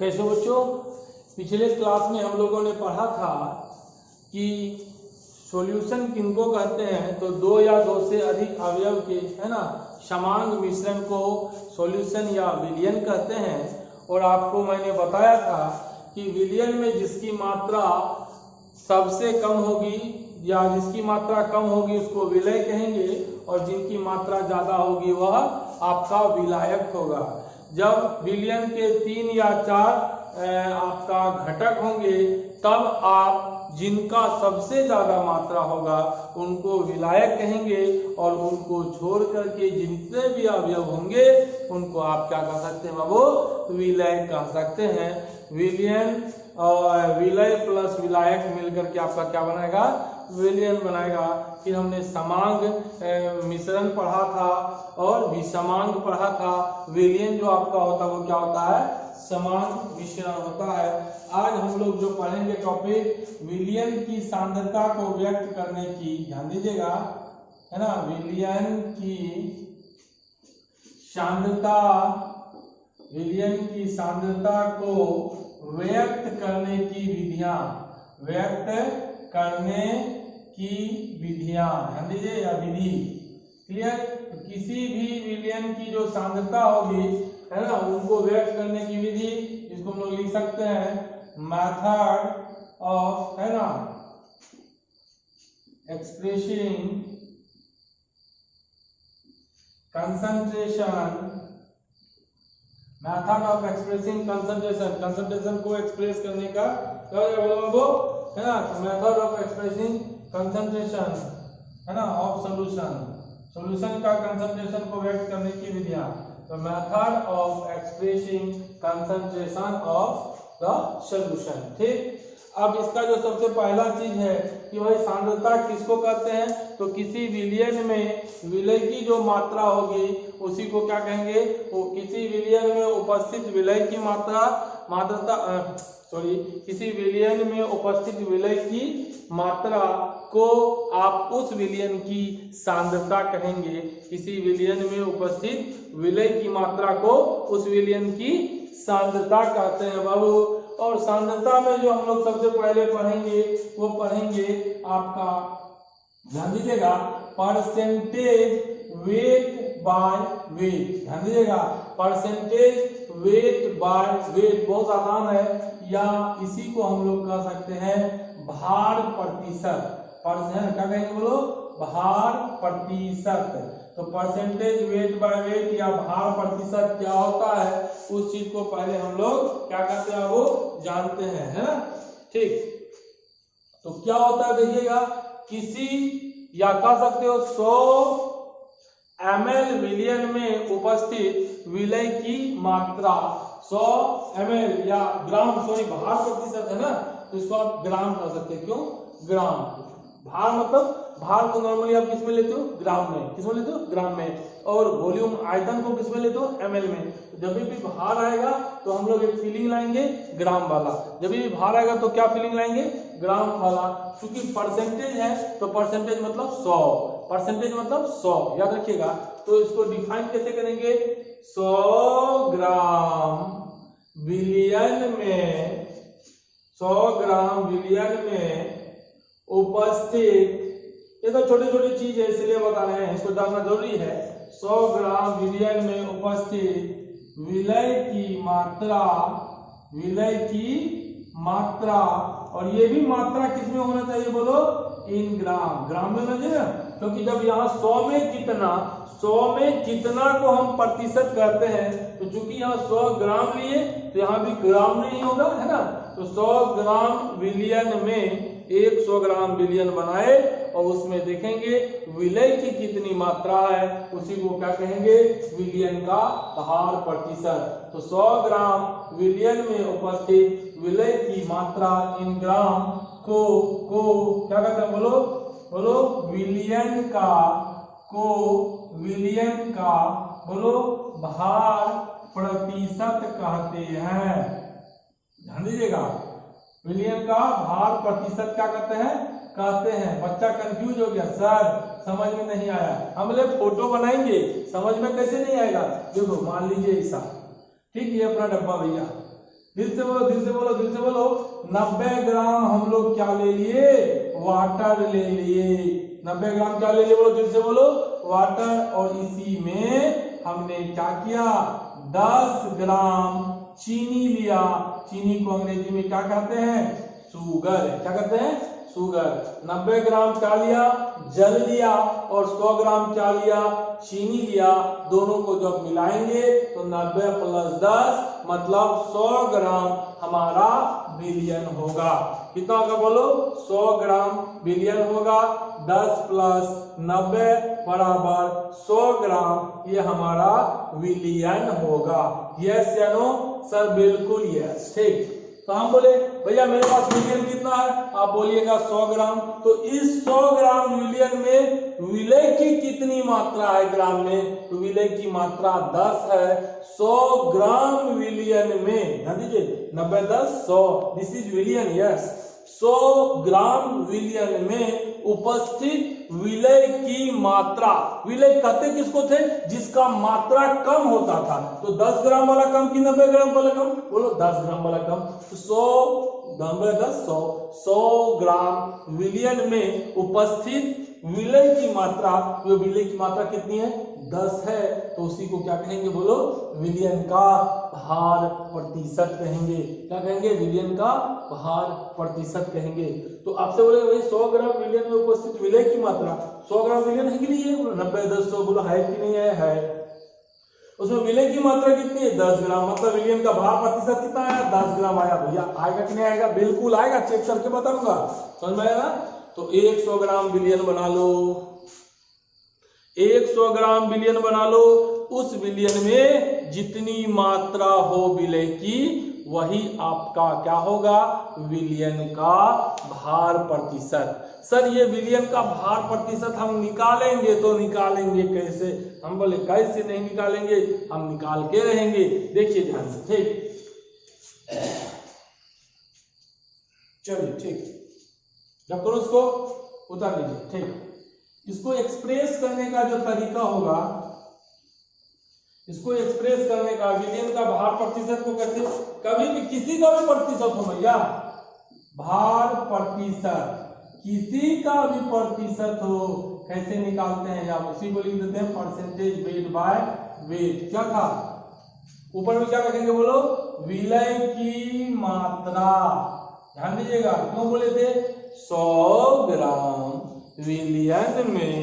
कैसे बच्चों, पिछले क्लास में हम लोगों ने पढ़ा था कि सॉल्यूशन किनको कहते हैं, तो दो या दो से अधिक अवयव के है ना समांग मिश्रण को सॉल्यूशन या विलयन कहते हैं। और आपको मैंने बताया था कि विलयन में जिसकी मात्रा सबसे कम होगी या जिसकी मात्रा कम होगी उसको विलय कहेंगे, और जिनकी मात्रा ज्यादा होगी वह आपका विलायक होगा। जब विलयन के 3 या 4 आपका घटक होंगे तब आप जिनका सबसे ज्यादा मात्रा होगा उनको विलायक कहेंगे, और उनको छोड़ करके जितने भी अवयव होंगे उनको आप क्या कह सकते हैं बाबू, विलय कह सकते हैं। विलयन और विलय प्लस विलायक मिलकर के आपका क्या बनाएगा, विलयन बनाएगा। फिर हमने समांग मिश्रण पढ़ा था और विषमांग पढ़ा था। विलयन जो आपका होता है वो क्या होता है, समांग मिश्रण होता है। आज हम लोग जो पढ़ेंगे टॉपिक विलयन की सांद्रता को व्यक्त करने की, ध्यान दीजिएगा है ना, विलयन की सांद्रता, विलयन की सांद्रता को व्यक्त करने की विधियां, व्यक्त करने की विधियां, ध्यान दीजिए, या विधि। क्लियर? तो किसी भी विलयन की जो सांद्रता होगी है ना उनको व्यक्त करने की विधि, इसको हम लोग लिख सकते हैं मेथड ऑफ है ना expressing concentration, method of expressing concentration, concentration को एक्सप्रेस करने का क्या है ना, मेथड ऑफ एक्सप्रेसिंग कंसंट्रेशन है ना ऑफ सॉल्यूशन, सॉल्यूशन का कंसंट्रेशन को व्यक्त करने की विधियां। तो method of expressing concentration of the solution. ठीक, अब इसका जो सबसे पहला चीज है कि भाई सांद्रता किसको कहते हैं, तो किसी विलयन में विलय की जो मात्रा होगी उसी को क्या कहेंगे, वो किसी विलयन में उपस्थित विलय की किसी विलयन में उपस्थित विलय की मात्रा को आप उस विलयन की सांद्रता कहेंगे। किसी विलयन में उपस्थित विलय की मात्रा को उस विलयन की सांद्रता कहते हैं बाबू। और सांद्रता में जो हम लोग सबसे पहले पढ़ेंगे वो पढ़ेंगे आपका, ध्यान दीजिएगा, परसेंटेज वेट बाय वेट, ध्यान दीजिएगा, परसेंटेज वेट बाय वेट बहुत आसान है, या इसी को हम लोग कह सकते हैं भार प्रतिशत, क्या कहेंगे बोलो, भार प्रतिशत। तो परसेंटेज वेट बाय वेट या भार प्रतिशत क्या होता है, उस चीज को पहले हम लोग क्या कहते हैं वो जानते हैं, है ना। ठीक, तो क्या होता है देखिएगा, किसी या कह सकते हो 100 ml विलयन में उपस्थित विलय की मात्रा, 100 ml या ग्राम, भार प्रतिशत है ना, तो इसको आप ग्राम कह सकते हैं। क्यों ग्राम? भार मतलब भार को नॉर्मली आप किस में लेते हो, ग्राम में। किस में लेते हो, ग्राम में। और वॉल्यूम आयतन को किस में लेते हो, ml में। तो जब भी भार आएगा तो हम लोग एक फीलिंग लाएंगे ग्राम वाला, जब भी भार आएगा तो क्या फीलिंग लाएंगे, ग्राम वाला। क्योंकि परसेंटेज है तो परसेंटेज मतलब 100, परसेंटेज मतलब 100, याद रखिएगा। तो इसको डिफाइन कैसे करेंगे, 100 ग्राम विलयन में, 100 ग्राम विलयन में उपस्थित, ये तो छोटी छोटी चीज है इसलिए बता रहे हैं, इसको जानना जरूरी है। 100 ग्राम विलयन में उपस्थित विलय की मात्रा, विलय की मात्रा, और ये भी मात्रा किसमें होना चाहिए बोलो, इन ग्राम, ग्राम में होना चाहिए ना, क्योंकि जब यहाँ 100 में कितना, 100 में कितना को हम प्रतिशत करते हैं, तो चूंकि यहाँ 100 ग्राम लिए तो यहाँ भी ग्राम नहीं होगा, है ना। तो 100 ग्राम विलयन में 100 ग्राम विलयन बनाए और उसमें देखेंगे विलय की कितनी मात्रा है, उसी को क्या कहेंगे, विलयन का भार प्रतिशत। तो 100 ग्राम विलयन में उपस्थित विलय की मात्रा इन ग्राम को क्या कहते हैं बोलो, विलयन का, विलयन का बोलो भार प्रतिशत कहते हैं। ध्यान दीजिएगा, विलयन का भार प्रतिशत क्या कहते हैं। बच्चा कंफ्यूज हो गया, सर समझ में नहीं आया, हम लोग फोटो बनाएंगे, समझ में कैसे नहीं आएगा। देखो मान लीजिए ऐसा, ठीक, ये अपना डब्बा भैया, फिर से बोलो, फिर से बोलो, फिर से बोलो। 90 ग्राम हम लोग क्या ले लिए, वाटर ले लिए। 90 ग्राम क्या ले लिए, बोलो फिर से बोलो, वाटर। और इसी में हमने क्या किया, 10 ग्राम चीनी लिया। चीनी को अंग्रेजी में क्या कहते हैं, शुगर। क्या कहते हैं, शुगर। 90 ग्राम क्या लिया, जल लिया, और 100 ग्राम क्या लिया, चीनी लिया। दोनों को जब मिलाएंगे तो 90 प्लस 10 मतलब 100 ग्राम हमारा विलियन होगा। कितना होगा बोलो, 100 ग्राम विलियन होगा। 10 प्लस 90 बराबर 100 ग्राम, ये हमारा विलियन होगा। यस या नो, सर बिल्कुल यस। ठीक, तो हम बोले भैया मेरे पास विलियन कितना है, आप बोलिएगा 100 ग्राम। तो इस 100 ग्राम विलियन में विलय की कितनी मात्रा है ग्राम में, तो विलय की मात्रा 10 है। 100 ग्राम विलियन में, ध्यान दीजिए, 90 10 100, दिस इज विलियन। यस, 100 ग्राम विलियन में उपस्थित विलय की मात्रा, विलय कहते किसको थे, जिसका मात्रा कम होता था। तो 10 ग्राम वाला कम कि 90 ग्राम वाला कम, बोलो 10 ग्राम वाला कम। तो 100 90 10 100 ग्राम विलियन में उपस्थित विलय की मात्रा, वो विलय की मात्रा कितनी है, 10 है। तो उसी को क्या कहेंगे, बोलो विलियन का भार प्रतिशत कहेंगे। क्या कहेंगे, विलियन का भार प्रतिशत कहेंगे। तो आपसे बोले भाई 100 ग्राम विलियन में उपस्थित विलय की मात्रा, 100 ग्राम विलियन है कि नहीं है, बोलो 90 10 100, बोलो है कि नहीं है। उसमें विलय की मात्रा कितनी है, 10 ग्राम, मतलब विलियन का भार प्रतिशत कितना आया, 10 ग्राम आया। भैया आएगा कि नहीं आएगा, बिल्कुल आएगा, चेक करके बताऊंगा, समझ में आएगा। तो 100 ग्राम विलियन बना लो, 100 ग्राम विलियन बना लो। उस विलियन में जितनी मात्रा हो विलय की, वही आपका क्या होगा, विलियन का भार प्रतिशत। सर ये विलियन का भार प्रतिशत हम निकालेंगे, तो निकालेंगे कैसे, हम बोले कैसे नहीं निकालेंगे, हम निकाल के रहेंगे। देखिए ध्यान से, ठीक, चलिए ठीक, जब करो इसको उतार लीजिए। ठीक, इसको एक्सप्रेस करने का जो तरीका होगा, इसको एक्सप्रेस करने का, विलियन का भार प्रतिशत को कैसे, कभी भी किसी का भी प्रतिशत हो भैया, भार प्रतिशत किसी का भी प्रतिशत हो, कैसे निकालते हैं, आप उसी को लिख देते हैं परसेंटेज वेट बाय वेट। क्या था, ऊपर में क्या लिखेंगे, बोलो विलय की मात्रा। ध्यान दीजिएगा, क्यों बोले थे, 100 ग्राम विलियन में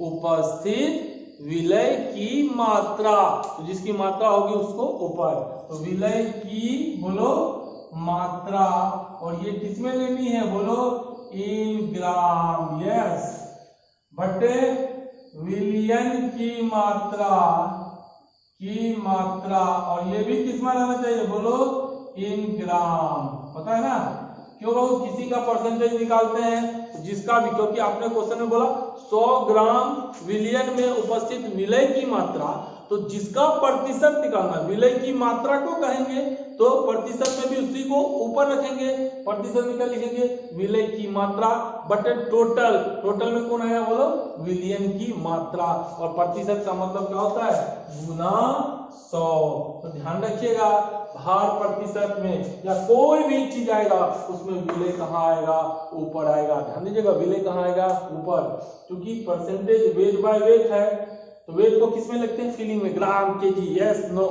उपस्थित विलय की मात्रा, तो जिसकी मात्रा होगी उसको ऊपर, तो विलय की बोलो मात्रा, और ये किसमें लेनी है, बोलो इन ग्राम। यस, बटे विलियन की मात्रा, और ये भी किसमें रहना चाहिए, बोलो इन ग्राम। पता है ना क्यों लोग किसी का परसेंटेज निकालते हैं, तो जिसका भी, क्योंकि आपने क्वेश्चन में बोला 100 ग्राम विलियन में उपस्थित विलय की मात्रा, तो जिसका प्रतिशत निकालना, विलय की मात्रा को कहेंगे तो प्रतिशत में भी उसी को ऊपर रखेंगे, प्रतिशत में क्या लिखेंगे, विलय की मात्रा बटे टोटल। टोटल में कौन आया, बोलो विलियन की मात्रा, और प्रतिशत का मतलब क्या होता है, गुना 100। तो ध्यान रखिएगा, भार प्रतिशत में या कोई भी चीज आएगा उसमें विलय कहाँ आएगा, ऊपर आएगा। ध्यान दीजिएगा, विलय कहाँ आएगा, ऊपर, क्योंकि परसेंटेज वेट बाय वेट है, तो वेट को किसमें लिखते हैं, फीलिंग में, ग्राम केजी। यस नो,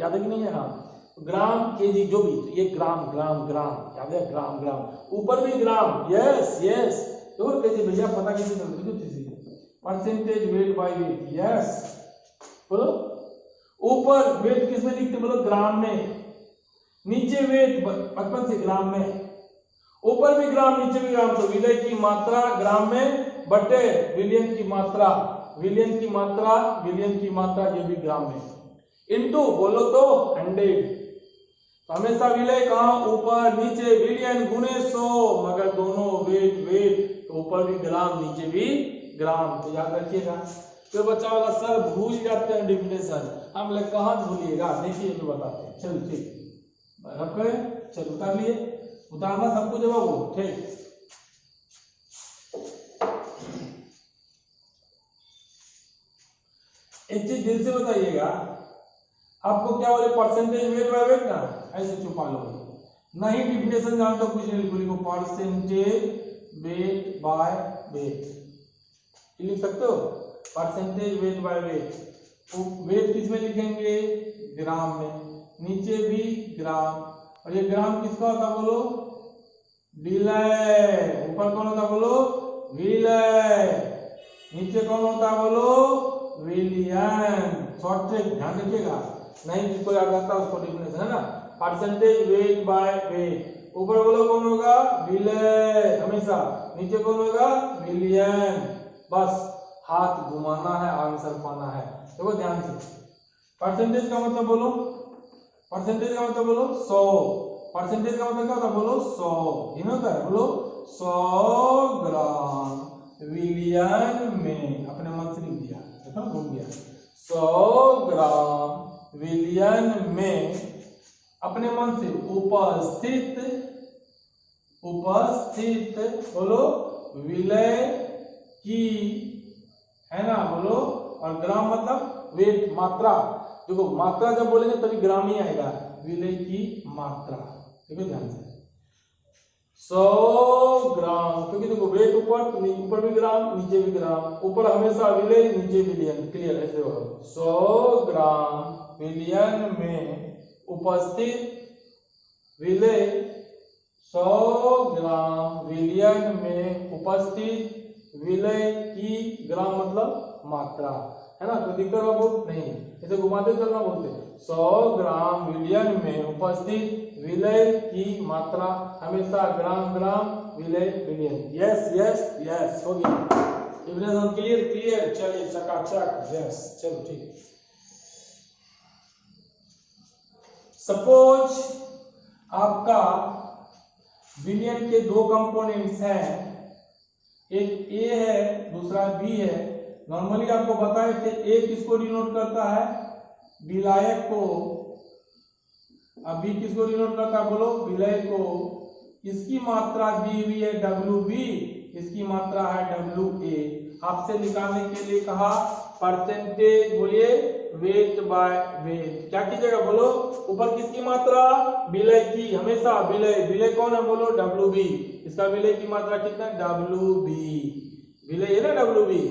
याद है कि नहीं है, हाँ ग्राम केजी जो भी, तो ये ग्राम ग्राम ग्राम, याद है, ग्राम ग्राम, ऊपर भी ग्राम। यस यस, तो कैसे भैया पता कैसे चलती, percentage weight by wait. Yes, बोलो ऊपर वेट किसमें लिखते, बोलो ग्राम में, नीचे वेट बचपन से ग्राम में, ऊपर भी ग्राम नीचे भी ग्राम, तो विलय की मात्रा ग्राम में बटे विलियन की मात्रा, विलियन की मात्रा, विलियन की मात्रा ये भी ग्राम में, इनटू बोलो तो 100। तो हमेशा विलय कहाँ, ऊपर, नीचे, विलियन गुने 100, मगर दोनों वेट वेट, तो ऊपर भी ग्राम नीचे भी ग्राम, तो याद रखिएगा। तो बच्चा वाला सर भूल जाते हैं डिफिनेशन, हम लोग कहाँ भूलिएगा, देखिए तो बताते हैं। चलो ठीक, रखे, चलो उतार लिए, उतारना सबको जवाब हो, ठीक। एक चीज दिल से बताइएगा, आपको क्या बोले परसेंटेज वेट बाय वेट ना, ऐसे छुपा लो, नहीं डिफिनेशन जानते कुछ नहीं लिखो, परसेंटेज वेट बाय वेट लिख सकते हो, percentage weight by weight. Weight किस में लिखेंगे, ग्राम में, नीचे भी ग्राम, और ये ग्राम किसका होता बोलो, विलय, ऊपर कौन होता बोलो, विलय, नीचे कौन होता बोलो, विलियन। शॉर्ट ट्रिक ध्यान रखिएगा, नहीं जिसको याद आता है उसको डिफिनेशन है ना, परसेंटेज वेट बाय वेट, ऊपर बोलो कौन होगा, विलय हमेशा, नीचे कौन होगा, विलियन। बस हाथ घुमाना है, आंसर पाना है। देखो ध्यान से, परसेंटेज का मतलब बोलो, परसेंटेज का मतलब बोलो 100, परसेंटेज का मतलब क्या होता है बोलो 100, ये होता है बोलो 100 ग्राम विलियन में, अपने मन से लिख दिया, देखो घूम गया, 100 ग्राम विलियन में अपने मन से उपस्थित, उपस्थित बोलो विलय की, है ना बोलो, और ग्राम मतलब वेट, मात्रा, देखो मात्रा जब बोलेंगे तभी ग्राम ही आएगा, विलय की मात्रा, देखो ध्यान से 100 ग्राम, क्योंकि देखो वेट ऊपर तो ऊपर भी ग्राम नीचे भी ग्राम, ऊपर हमेशा विलय नीचे विलियन, क्लियर है। 100 ग्राम विलियन में उपस्थित विलय, 100 ग्राम विलियन में उपस्थित विलय की, ग्राम मतलब मात्रा, है ना, तो दिक्कत बाबू नहीं, इसे घुमाते चलना बोलते, 100 ग्राम विलियन में उपस्थित विलय की मात्रा, हमेशा ग्राम ग्राम विलय विलियन। यस यस यस, हो गया, डिफिनेशन क्लियर, क्लियर, चलिए चकाचक, यस चलो ठीक। सपोज आपका विलियन के दो कंपोनेंट्स हैं, एक ए है दूसरा बी है। नॉर्मली आपको बताए थे ए किसको डिनोट करता है, विलायक को, अब बी किसको डिनोट करता है बोलो, विलय को। इसकी मात्रा दी हुई है डब्ल्यू बी, इसकी मात्रा है डब्ल्यू ए। आपसे निकालने के लिए कहा परसेंटेज, बोलिए वेट बाय वेट, क्या कीजिएगा बोलो, ऊपर किसकी मात्रा, विलय की, हमेशा विलय, विलय कौन है बोलो, डब्ल्यू बी, इसका विलय की मात्रा कितना है, डब्ल्यू बी, विलय है ना डब्ल्यू बी।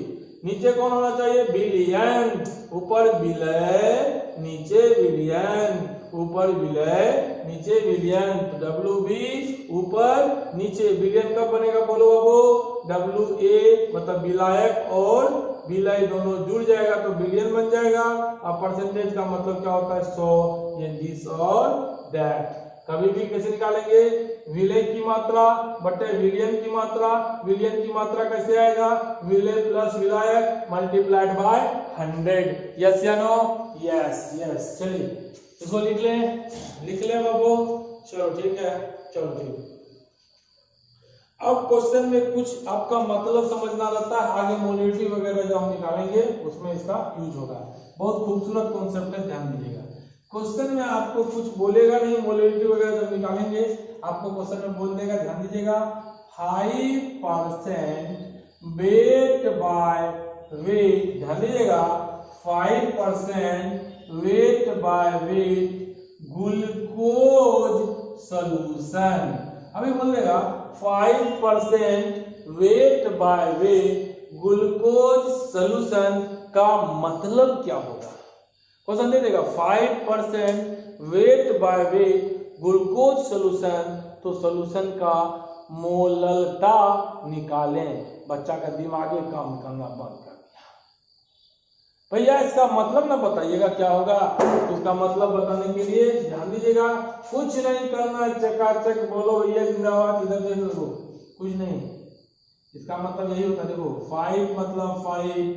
नीचे कौन होना चाहिए, विलियन, ऊपर विलय नीचे विलियन, ऊपर विलय नीचे विलियन, तो डब्ल्यू बी ऊपर नीचे, विलियन कब बनेगा बोलो बाबू, डब्ल्यू ए मतलब विलायक और विलय दोनों जुड़ जाएगा तो विलियन बन जाएगा। अब परसेंटेज का मतलब क्या होता है 100, ये दिस और दैट। कभी भी कैसे निकालेंगे, विलय की मात्रा बटे विलियन की मात्रा, विलियन की मात्रा कैसे आएगा, विलय प्लस विलायक मल्टीप्लाइड बाय 100, यस या नो, यस यस। चलिए इसको लिख ले बाबू, चलो ठीक है, चलो ठीक। अब क्वेश्चन में कुछ आपका मतलब समझना रहता है, आगे मोलिटी वगैरह जो हम निकालेंगे उसमें इसका यूज होगा, बहुत खूबसूरत कॉन्सेप्ट है, ध्यान दीजिएगा। क्वेश्चन में आपको कुछ बोलेगा नहीं, मोलिटी वगैरह जब निकालेंगे आपको क्वेश्चन में बोल देगा, ध्यान दीजिएगा, 5% वेट बाय वेट, ध्यान दीजिएगा 5% wait by wait glucose solution. अभी बोल देगा 5% wait by wait glucose solution का मतलब क्या होगा, क्वेश्चन दे देगा 5% wait by wait glucose solution, तो सॉल्यूशन का मोललता निकालें। बच्चा का दिमागी काम करना बंद कर दिया, भैया इसका मतलब ना बताइएगा क्या होगा, इसका मतलब बताने के लिए ध्यान दीजिएगा, कुछ नहीं करना, चकाचक बोलो भैया जिंदाबाद, इधर देख लो, कुछ नहीं, इसका मतलब यही होता है, देखो 5 मतलब 5,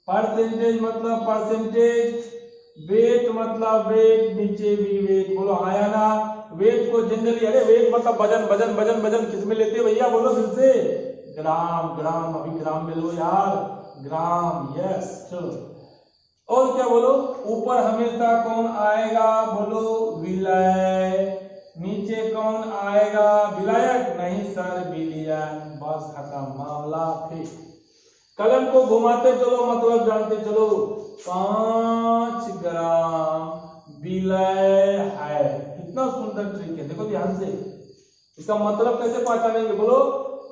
परसेंटेज मतलब परसेंटेज, वेट मतलब वेट, नीचे भी वेट, बोलो आया ना। वेट को जनरली, अरे वेट मतलब वजन, वजन वजन वजन किस में लेते हैं भैया, बोलो फिर से, ग्राम ग्राम, अभी ग्राम में लो यार, ग्राम, यस चलो। और क्या बोलो, ऊपर हमेशा कौन आएगा बोलो, विलय, नीचे कौन आएगा, विलायक नहीं सर, विलियन, बस खत्म मामला। फिर कलम को घुमाते चलो, मतलब जानते चलो, 5 ग्राम विलय है। कितना सुंदर ट्रिक है, देखो ध्यान से। इसका मतलब कैसे पहचानेंगे, बोलो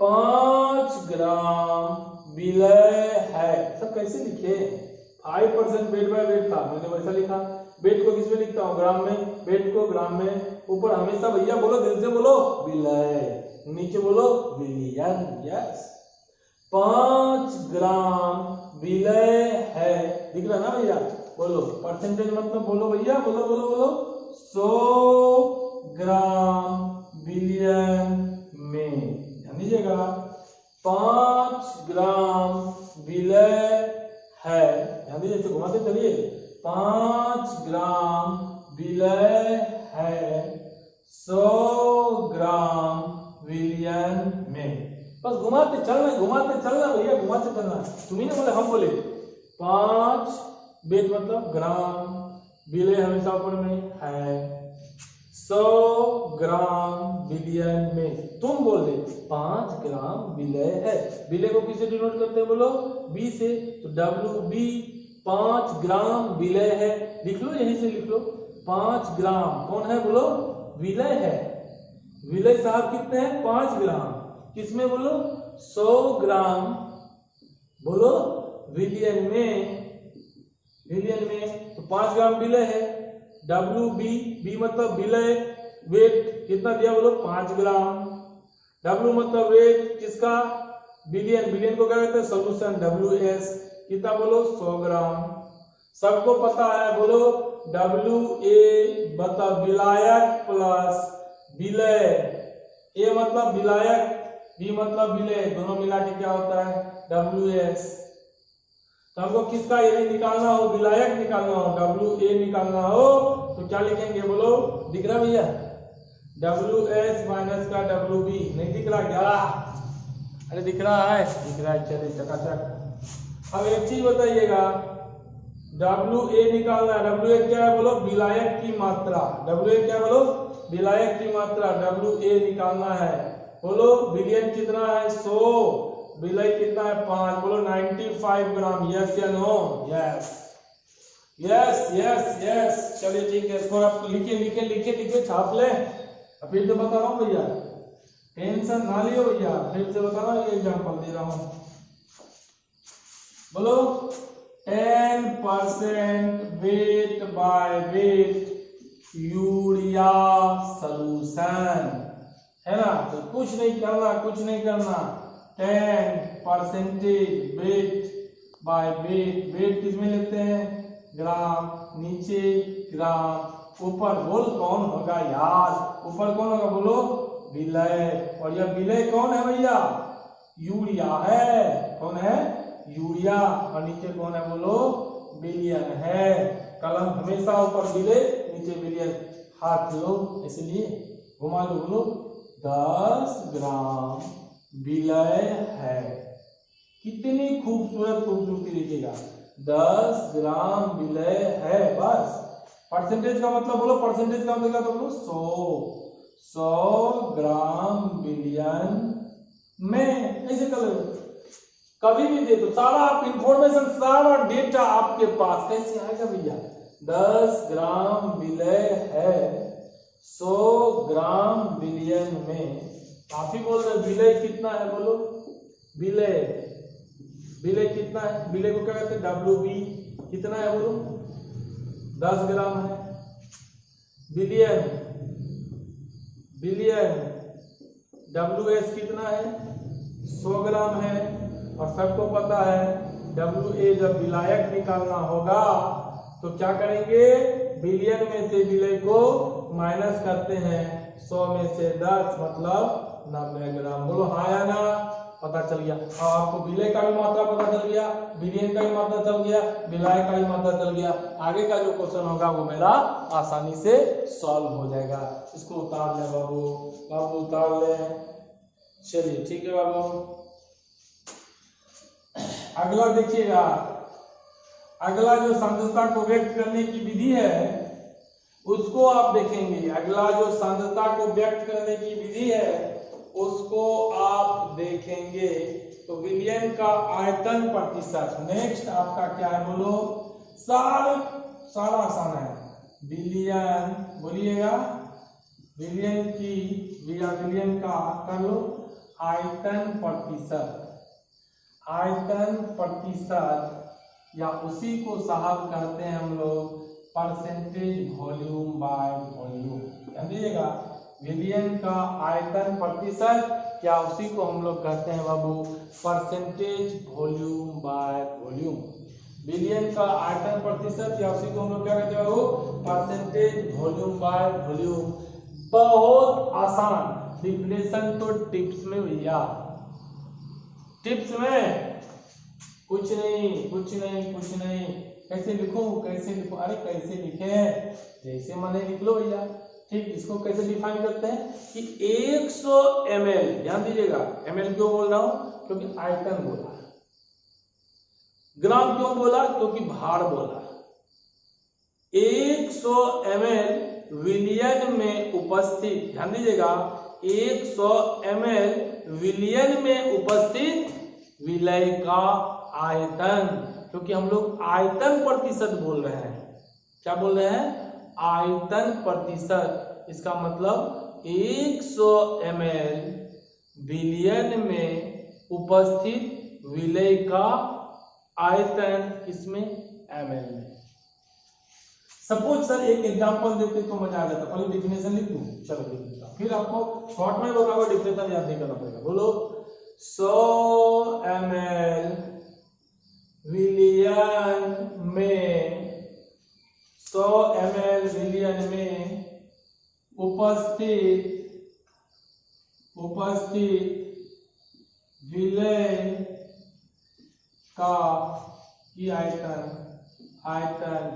5 ग्राम विलय है। सब कैसे लिखे, 5% वेट बाय वेट था, मैंने वैसा लिखा। वेट को किसमें लिखता हूँ, ग्राम में, वेट को ग्राम में। ऊपर हमेशा भैया बोलो, दिल से बोलो विलय, नीचे बोलो विलियन। यस, 5 ग्राम विलय है, दिख रहा ना भैया। बोलो परसेंटेज मतलब बोलो भैया, बोलो बोलो बोलो 100 ग्राम बिलियन में। ध्यान दीजिएगा, 5 ग्राम विलय है। ध्यान दीजिए, घुमाते चलिए। 5 ग्राम विलय है 100 ग्राम विलियन में। बस घुमाते चलना भैया, घुमाते चलना। तुम्ही ने बोले, हम बोले। 5 वेट मतलब ग्राम, विलय हमेशा ऊपर में है, 100 ग्राम बिलियन में। तुम बोल दे 5 ग्राम विलय है। विलय को किससे डिनोट करते हैं, बोलो बी से। तो WB 5 ग्राम विलय है, लिख लो, यहीं से लिख लो। 5 ग्राम कौन है, बोलो विलय है। विलय साहब कितने हैं, 5 ग्राम। किसमें बोलो, 100 ग्राम, बोलो विलियन में। विलियन में तो 5 ग्राम विलय है। WB, बी मतलब विलय, वेट कितना दिया, बोलो 5 ग्राम। W मतलब वेट किसका, बिलियन, बिलियन को क्या कहते हैं, सोल्यूशन, WS कितना, बोलो 100 ग्राम। सबको पता है, बोलो WA मतलब विलायक प्लस विलय। A मतलब विलायक, B मतलब विलय, दोनों मिला के क्या होता है, WS। तो हमको किसका यदि निकालना हो, विलायक निकालना हो, WA निकालना हो, तो क्या लिखेंगे, बोलो, दिख रहा भैया, WS माइनस का WB। नहीं दिख रहा क्या, अरे दिख रहा है, दिख रहा है, चलिए चकाचक। अब एक चीज बताइएगा, WA निकालना है। WA क्या है, बोलो विलायक की मात्रा। WA क्या, बोलो विलायक की मात्रा। WA निकालना है, बोलो विलियन कितना है, 100, विलय कितना है 5, बोलो 95 ग्राम। यस या no, yes yes yes yes. चलिए ठीक है, इसको आप लिखे लिखे लिखे लिखे छाप ले। अब फिर से बता रहा हूँ भैया, टेंशन ना लियो भैया, फिर से बता रहा हूँ, ये एग्जांपल दे रहा हूँ। बोलो 10% wait by wait urea solution, है ना। तो कुछ नहीं करना, कुछ नहीं करना। 10% वेट बाय वेट, वेट किसमें लेते हैं, ग्राम, नीचे ग्राम, ऊपर बोल कौन होगा यार, ऊपर कौन होगा, बोलो विलय। और यह विलय कौन है भैया, यूरिया है। कौन है, यूरिया। और नीचे कौन है, बोलो बिलियन है। कलम हमेशा ऊपर विलय, नीचे बिलियन। हाथ लो इसलिए घुमा लो, बोलो 10 ग्राम विलय है। कितनी खूबसूरत खूबसूरती लिखिएगा, 10 ग्राम विलय है। बस परसेंटेज का मतलब बोलो, परसेंटेज का मतलब बोलो 100 ग्राम बिलियन में। ऐसे कर लो, कभी भी दे दो, सारा आप इंफॉर्मेशन, सारा डेटा आपके पास कैसे आएगा भैया। 10 ग्राम विलय है 100 ग्राम बिलियन में। आप ही बोल रहे विलय कितना है, बोलो विलय, विलय कितना है, विलय को क्या कहते हैं, WB कितना है, बोलो 10 ग्राम है। बिलियन, बिलियन WS कितना है, 100 ग्राम है। और सबको पता है WA जब विलायक निकालना होगा तो क्या करेंगे, बिलियन में से विलय को माइनस करते हैं, 100 में से 10 मतलब 90 ग्राम। बोलो हाँ या ना, पता चल गया। और आपको विलय का भी मात्रा पता चल गया, बिलियन का भी मात्रा चल गया, विलायक का भी मात्रा चल गया। आगे का जो क्वेश्चन होगा वो मेरा आसानी से सॉल्व हो जाएगा। इसको उतार ले बाबू, बाबू उतार ले। चलिए ठीक है बाबू, अगला देखिएगा। अगला जो सांद्रता को व्यक्त करने की विधि है उसको आप देखेंगे। अगला जो सांद्रता को व्यक्त करने की विधि है उसको आप देखेंगे। तो विलयन का आयतन प्रतिशत। नेक्स्ट आपका क्या है, बोलो सारा आसान है। विलयन, बोलिएगा विलयन की या विलयन का कर लो आयतन प्रतिशत, आयतन प्रतिशत या उसी को साहब कहते हैं हम लोग परसेंटेज वॉल्यूम बाय वॉल्यूम। ध्यान दीजिएगा, विलयन का आयतन प्रतिशत या उसी को हम लोग कहते हैं बाबू परसेंटेज वॉल्यूम बाय वॉल्यूम। विलयन का आयतन प्रतिशत या उसी को हम लोग क्या कहते हैं बाबू परसेंटेज वॉल्यूम बाय वॉल्यूम। बहुत आसान डिफिनेशन तो टिप्स में भैया, टिप्स में कुछ नहीं कुछ नहीं कुछ नहीं। कैसे लिखूं कैसे लिखूं, अरे कैसे लिखे जैसे मैंने लिख लो भैया। ठीक, इसको कैसे डिफाइन करते हैं कि 100 ml, ध्यान दीजिएगा ml क्यों बोल रहा हूं क्योंकि आयतन बोला, ग्राम क्यों बोला क्योंकि भार बोला। 100 ml विलयन में उपस्थित, ध्यान दीजिएगा 100 ml विलयन में उपस्थित विलय का आयतन, क्योंकि हम लोग आयतन प्रतिशत बोल रहे हैं। क्या बोल रहे हैं? आयतन प्रतिशत। इसका मतलब 100 ml विलयन में उपस्थित विलय का आयतन किसमें? ml में। सपोज सर एक एग्जांपल देते तो मजा आ जाता। पहले डिफिनेशन लिख दूं, चलो लिख देता हूं, फिर आपको शॉर्ट में बताऊंगा, डिफिनेशन याद नहीं करना पड़ेगा। बोलो 100 ml विलयन में, 100 ml विलयन में उपस्थित विलय का की आयतन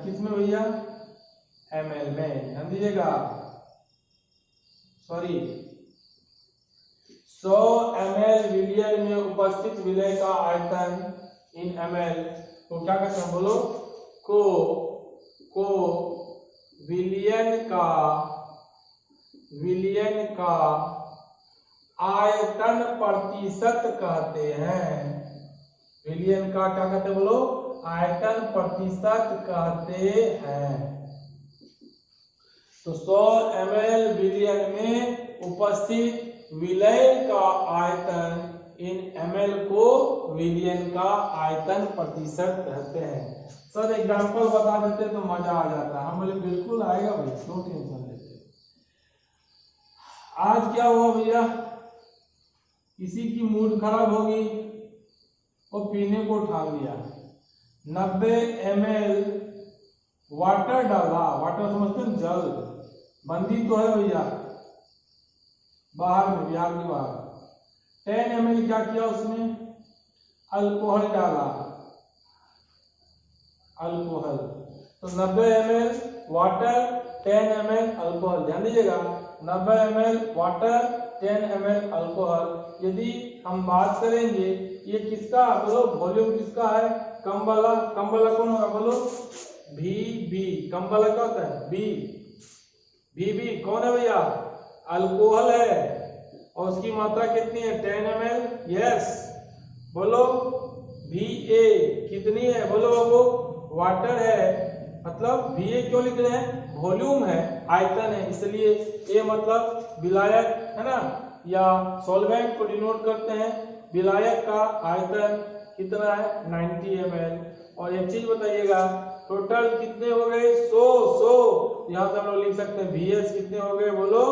किसमें भैया? ml में। ध्यान दीजिएगा, सॉरी 100 ml विलयन में उपस्थित विलय का आयतन इन ml को क्या कहते हैं? बोलो को विलयन का आयतन प्रतिशत कहते हैं। विलयन का क्या कहते हैं? बोलो आयतन प्रतिशत कहते हैं। तो 100 ml विलयन में उपस्थित विलय का आयतन इन ml को विलयन का आयतन प्रतिशत कहते हैं। सर एग्जांपल बता देते तो मजा आ जाता। हम बोले बिल्कुल आएगा भाई, क्यों टेंशन लेते। आज क्या हुआ भैया, किसी की मूड खराब होगी और पीने को उठा लिया, 90 ml वाटर डाला। वाटर समझते हैं, जल बंदी तो है भैया बाहर में, बिहार के बाहर। 10 ml क्या किया उसमें? अल्कोहल डाला, अल्कोहल। तो 90 ml वाटर, 10 ml अल्कोहल। ध्यान दीजिएगा 90 ml वाटर, 10 ml अल्कोहल। यदि हम बात करेंगे ये किसका, बोलो वॉल्यूम किसका है? कम वाला। कम वाला कौन होगा? बोलो VB। कम वाला क्या होता है? VB कौन है भैया? अल्कोहल है। और उसकी मात्रा कितनी है? 10 ml। यस, बोलो VA कितनी है? बोलो बाबू वाटर है। मतलब VA क्यों लिख रहे हैं? वॉल्यूम है, आयतन है, इसलिए A मतलब विलायक है ना, या सॉल्वेंट को डिनोट करते हैं। विलायक का आयतन कितना है? 90 ml। और एक चीज बताइएगा, टोटल कितने हो गए? 100। यहाँ से हम लोग लिख सकते हैं VS कितने हो गए? बोलो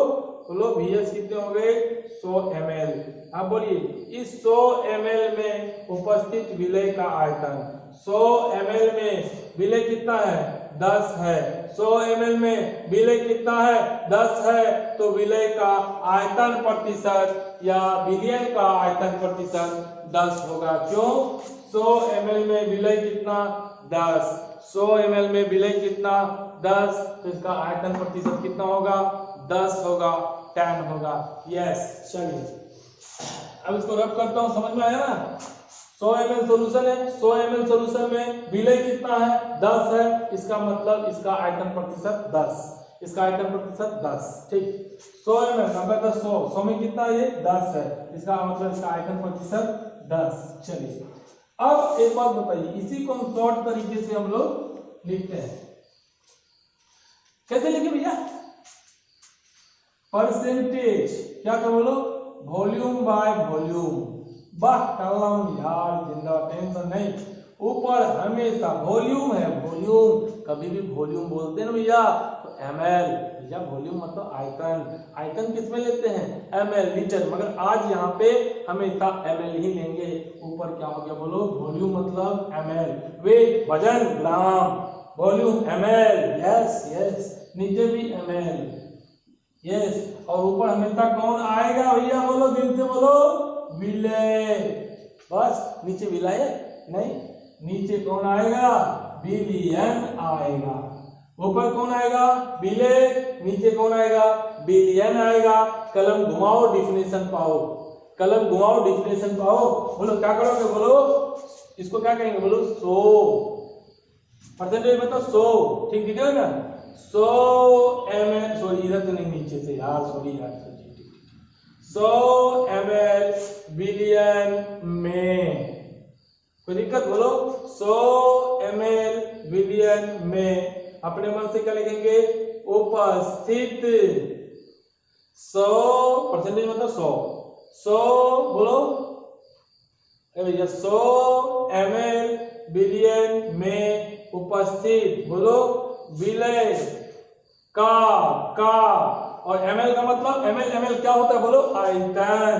VS कितने हो गए? 100 ml। आप बोलिए इस 100 ml में उपस्थित विलय का आयतन, 100 ml में विलय कितना है? 10 है। 100 ml में विलय कितना है? 10 है। तो विलय का आयतन प्रतिशत या विलयन का आयतन प्रतिशत 10 होगा। क्यों? 100 ml में विलय कितना? 10। 100 ml में विलय कितना? 10। तो इसका आयतन प्रतिशत कितना होगा? 10 होगा, 10 होगा। यस, चलिए अब इसको रब करता हूं, समझ में आया ना? 100 ml सोल्यूशन है, 100 ml सोल्यूशन में विलय कितना है? 10 है। इसका मतलब इसका आयतन प्रतिशत 10, इसका आयतन प्रतिशत 10। ठीक, 100 ml 90 10 100 में कितना है? ये 10 है। इसका मतलब इसका आयतन प्रतिशत 10। चलिए अब एक बात बताइए, इसी को हम शॉर्ट तरीके से हम लोग लिखते हैं। कैसे लिखे भैया? परसेंटेज क्या था बोलो? Volume by volume. वाह कलम यार, जिंदा, टेंशन नहीं। ऊपर हमेशा वॉल्यूम है, वॉल्यूम, कभी भी वॉल्यूम बोलते हैं ना भैया तो ml, भैया वॉल्यूम मतलब आयतन, आयतन किस में लेते हैं? ml, लीटर, मगर आज यहाँ पे हमेशा ml ही लेंगे। ऊपर क्या हो गया बोलो? वॉल्यूम मतलब ml, वेट वजन ग्राम, वॉल्यूम ml, यस यस, नीचे भी ml, यस, और ऊपर हमेशा कौन आएगा भैया बोलो? दिल से बोलो, विलय। बस, नीचे विलय नहीं, नीचे कौन आएगा? बिलियन आएगा। ऊपर कौन आएगा? विलय, नीचे कौन आएगा? बिलियन आएगा। कलम घुमाओ, डिफिनेशन पाओ, कलम घुमाओ, डिफिनेशन पाओ। बोलो क्या करोगे? बोलो इसको क्या कहेंगे? बोलो 100, परसेंटेज मतलब 100, ठीक दिख रहा है ना? 100 ml, सॉरी इधर तो नहीं, नीचे से यार, सॉरी यार, 100 ml बिलियन में, कोई दिक्कत? बोलो 100 ml बिलियन में। अपने मन से क्या लिखेंगे? उपस्थित 100, परसेंटेज मतलब 100 बोलो भैया, 100 ml बिलियन में उपस्थित, बोलो विलय का, और ml का मतलब ml क्या होता है? बोलो आयतन,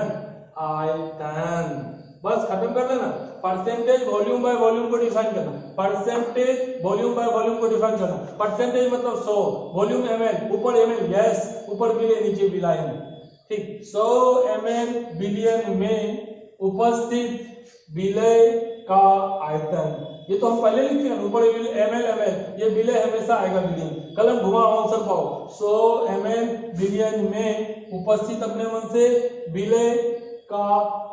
आयतन। बस खत्म कर देना। परसेंटेज वॉल्यूम बाय वॉल्यूम को डिफाइन करना, परसेंटेज वॉल्यूम बाय वॉल्यूम को डिफाइन करना। परसेंटेज मतलब 100, वॉल्यूम ml, ऊपर ml, यस, ऊपर बिलियन, नीचे बिलियन, ठीक। 100 ml बिलियन में उपस्थित विलय का आयतन, ये तो हम पहले लिखते हैं, ऊपर ml, ये विलय हमेशा आएगा बिलियन। कलम घुमाओ, आंसर पाओ। 100 ml बिलियन में उपस्थित, अपने मन से, विलय का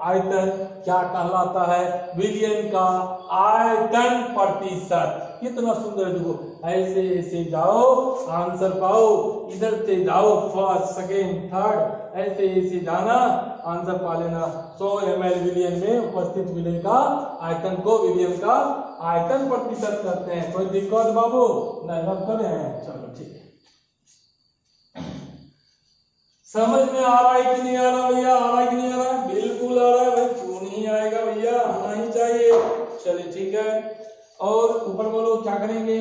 आयतन क्या कहलाता है? बिलियन का आयतन प्रतिशत। कितना सुंदर, देखो ऐसे ऐसे जाओ, आंसर पाओ, इधर से जाओ, फर्स्ट सेकेंड थर्ड, ऐसे ऐसे जाना, आंसर पा लेना। 100 ml बिलियन में उपस्थित विलय का आयतन को बिलियन का आयतन प्रतिशत करते हैं। कोई दिक्कत बाबू? नहीं, अब कर रहे हैं, चलो ठीक है। समझ में आ रहा है कि नहीं आ रहा भैया? आ रहा है कि नहीं आ रहा है? बिल्कुल आ रहा है भाई, क्यों नहीं आएगा भैया? आना ही चाहिए। चलिए ठीक है, और ऊपर बोलो क्या करेंगे?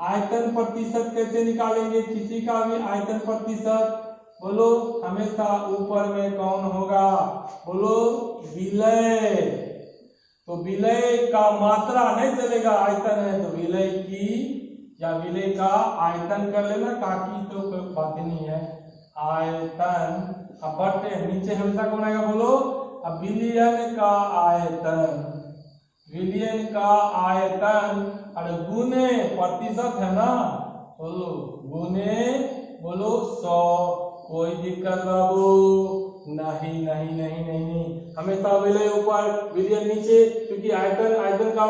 आयतन प्रतिशत कैसे निकालेंगे? किसी का भी आयतन प्रतिशत, बोलो हमेशा ऊपर में कौन होगा? बोलो विलय। तो विलय का मात्रा नहीं चलेगा, आयतन है तो विलय की या विलय का आयतन कर लेना, काकी तो कोई बात नहीं है, आयतन। अब बढ़ते हैं, नीचे हमेशा कौन आएगा? बोलो अब बिलियन का आयतन, बिलियन का आयतन, और गुने प्रतिशत है ना, बोलो गुने, बोलो 100। कोई दिक्कत बाबू? नहीं नहीं नहीं नहीं नहीं, हमेशा विलय ऊपर, बिलियन नीचे, क्योंकि आयतन, आयतन का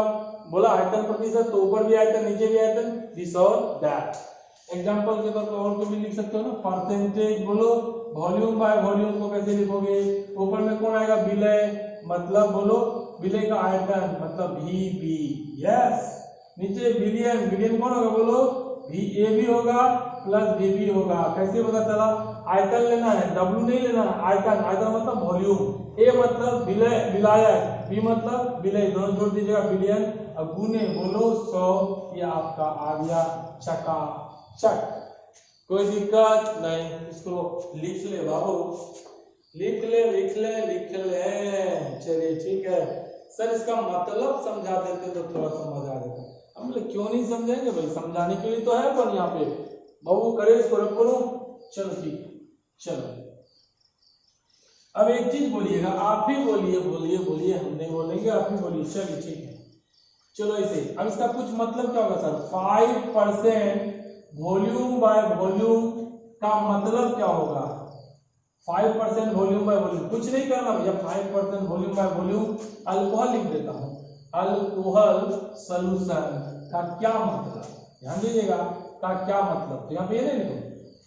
बोला आयतन प्रतिशत, तो ऊपर भी आयतन, नीचे भी आयतन, दिस और दैट। एग्जांपल के तौर पर और को भी लिख सकते हो ना, परसेंटेज, बोलो वॉल्यूम बाय वॉल्यूम को कैसे लिखोगे? ऊपर में कौन आएगा? विलय, मतलब बोलो विलय का आयतन, मतलब VB, यस। नीचे बिलियन, बिलियन कौन होगा? बोलो VAB होगा प्लस VB होगा। कैसे पता चला? आयतन लेना है, W नहीं लेना है, आयतन, आयतन मतलब वॉल्यूम, A मतलब विलय, विलायक, B मतलब विलय, दोनों जोड़ दीजिएगा, बिलियन, अब गुने, बोलो 100, ये आपका आ गया चकाचक। कोई दिक्कत नहीं, इसको लिख ले बाबू, लिख ले लिख ले लिख ले। चलिए ठीक है सर, इसका मतलब समझा देते तो थोड़ा समझ आ जाता। हम लोग क्यों नहीं समझेंगे भाई, समझाने के लिए तो है अपन यहाँ पे। बाबू करे इसको, रख करो, चलो ठीक है। चलो अब एक चीज बोलिएगा, आप ही बोलिए, बोलिए बोलिए, हम नहीं बोलेंगे, आप ही बोलिए। चलिए ठीक है, चलो ऐसे। अब इसका कुछ मतलब क्या होगा सर? 5% वॉल्यूम बाय वॉल्यूम का मतलब क्या होगा? 5% वॉल्यूम बाय वॉल्यूम, कुछ नहीं करना भैया, 5% वॉल्यूम बाय वॉल्यूम अल्कोहल लिख देता हूँ। अल्कोहल सॉल्यूशन का क्या मतलब, ध्यान दीजिएगा, का क्या मतलब? तो यहाँ पे ये नहीं लिखो,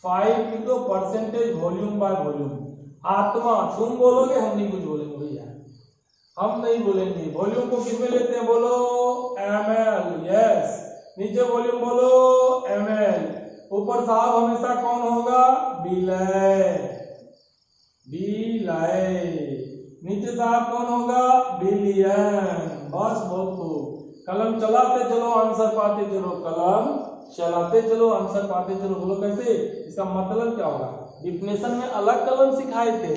5 into percentage volume by volume. आत्मा, तुम बोलोगे, हम नहीं कुछ बोलेंगे भैया, हम नहीं बोलेंगे। वॉल्यूम को किस में लेते हैं? बोलो ml, यस। नीचे वॉल्यूम बोलो ml, ऊपर साहब हमेशा कौन होगा? विलय, विलय। नीचे साहब कौन होगा? बिलियन। बस बहुत खूब। कलम चलाते चलो आंसर पाते चलो, कलम चलाते चलो आंसर पाते चलो। बोलो कैसे? इसका मतलब क्या होगा? डिफिनेशन में अलग कलम सिखाए थे,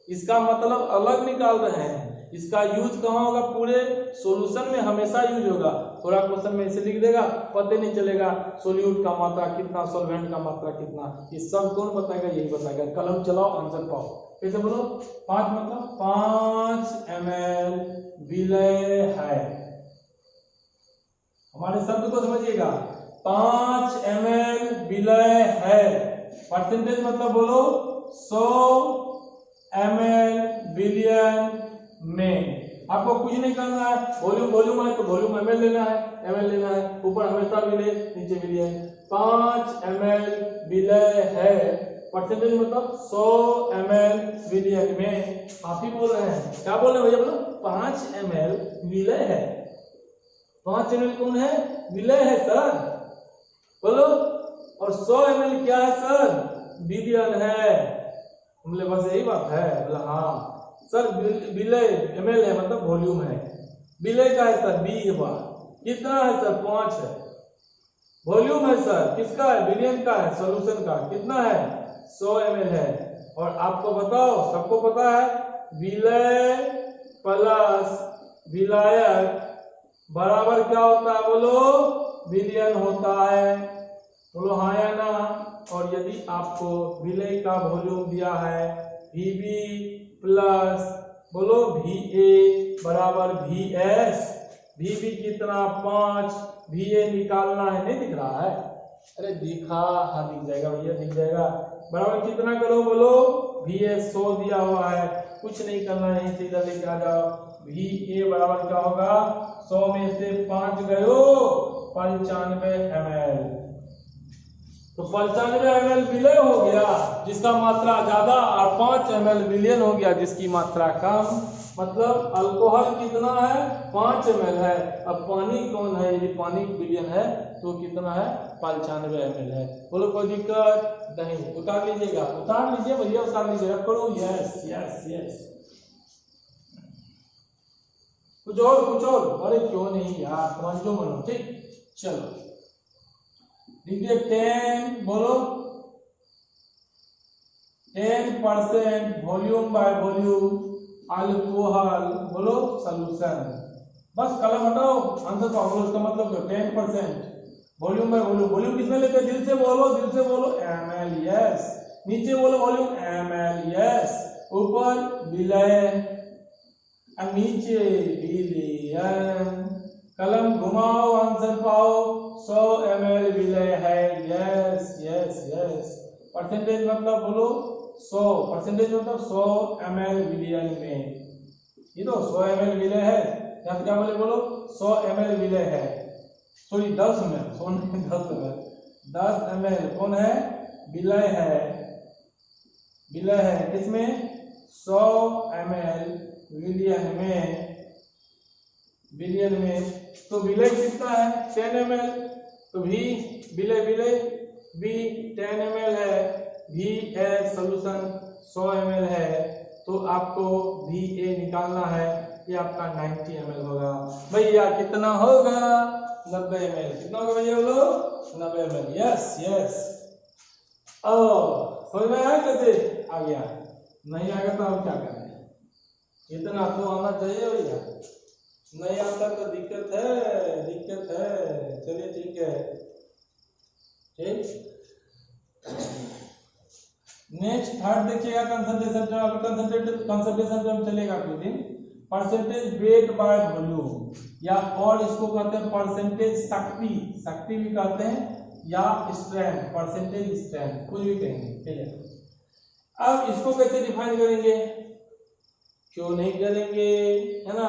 इसका मतलब अलग निकाल रहे हैं। इसका यूज कहाँ होगा? पूरे सॉल्यूशन में हमेशा यूज होगा। थोड़ा क्वेश्चन में ऐसे लिख देगा, पता नहीं चलेगा सोल्यूट का मात्रा कितना, सॉल्वेंट का मात्रा कितना, ये सब कौन बताएगा? यही बताएगा। कलम चलाओ आंसर पाओ। कैसे बोलो? 5 मतलब 5 ml विलय है। हमारे शब्द को समझिएगा, 5 ml विलय है। परसेंटेज मतलब बोलो 100 ml बिलियन में। आपको कुछ नहीं करना है, वॉल्यूम वॉल्यूम है तो वॉल्यूम ml लेना है, ml लेना है। ऊपर हमेशा विलय, नीचे विलय। 5 ml विलय है। परसेंटेज मतलब 100 ml विलयन में। आप ही बोल रहे हैं, क्या बोल रहे हैं भैया? बोलो 5 ml विलय है। 5 ml कौन है? विलय है सर, बोलो। और 100 ml क्या है सर? विलयन है। बोले बस यही बात है? बोला हाँ सर, विलय ml है मतलब वॉल्यूम है, विलय का है सर बी हुआ। कितना है सर? 5 है। वॉल्यूम है सर किसका है? विलियन का है, सॉल्यूशन का। कितना है? 100 ml है। और आपको बताओ, सबको पता है विलय प्लस विलायक बराबर क्या होता है? बोलो विलियन होता है। बोलो हाँ या ना? और यदि आपको विलय का वॉल्यूम दिया है Vb प्लस बोलो Va बराबर Vs, Vb कितना? 5, Va निकालना है। नहीं दिख रहा है? अरे दिखा, हाँ दिख जाएगा भैया, दिख जाएगा। बराबर कितना करो? बोलो Vs 100 दिया हुआ है, कुछ नहीं करना है, सीधा लेके आ जाओ। Va बराबर क्या होगा? 100 में से 5 गयो 95 ml। तो 95 ml विलय हो गया जिसका मात्रा ज्यादा, और 5 ml विलियन हो गया जिसकी मात्रा कम। मतलब अल्कोहल कितना है? 5 ml है। अब पानी कौन है? यदि पानी विलियन है तो कितना है? 95 ml है। बोलो कोई दिक्कत नहीं? उतार लीजिएगा, उतार लीजिए भैया, उतार लीजिएगा। करो यस यस यस। कुछ और कुछ और? अरे क्यों नहीं यार, तुम्हारी जो मनो। ठीक, चलो लीजिए 10, बोलो 10% वॉल्यूम बाय वॉल्यूम अल्कोहल, बोलो सॉल्यूशन। बस कलम हटाओ, आंसर पाओ। बोलो इसका मतलब 10% वॉल्यूम बाय वॉल्यूम। वॉल्यूम किसमें लेते हैं? दिल से बोलो, दिल से बोलो ml, यस। नीचे बोलो वॉल्यूम ml, यस। ऊपर विलय, नीचे विलियन। कलम घुमाओ आंसर पाओ। 100 ml विलय है, यस यस यस। परसेंटेज मतलब बोलो 100, परसेंटेज मतलब 100 ml विलियन में। ये तो 100 ml विलय है, यहाँ क्या बोले? बोलो 100 ml विलय है। सॉरी 10 ml, 10 ml कौन है? विलय है, विलय है किसमें? 100 ml विलियन में, विलियन में। तो विलय कितना है? 10 ml। तो भी विलय विलय भी 10 ml है, Vs सॉल्यूशन 100 ml है। तो आपको Va निकालना है, ये आपका 90 ml होगा। भैया कितना होगा? 90 ml। कितना होगा भैया? बोलो 90 ml, यस यस। समझ में आया? कैसे आ गया? नहीं आएगा तो हम क्या करें? इतना तो आना चाहिए भैया, नहीं आता तो दिक्कत है, दिक्कत है। चलिए ठीक है, ठीक। नेक्स्ट थर्ड देखिएगा, कंसंट्रेशन टर्म। कंसंट्रेशन टर्म चलेगा कुछ दिन। परसेंटेज वेट बाय वॉल्यूम, या और इसको कहते हैं परसेंटेज शक्ति, शक्ति भी कहते हैं, या स्ट्रेंथ, परसेंटेज स्ट्रेंथ, कुछ भी कहेंगे। चलिए अब इसको कैसे डिफाइन करेंगे? क्यों नहीं करेंगे, है ना?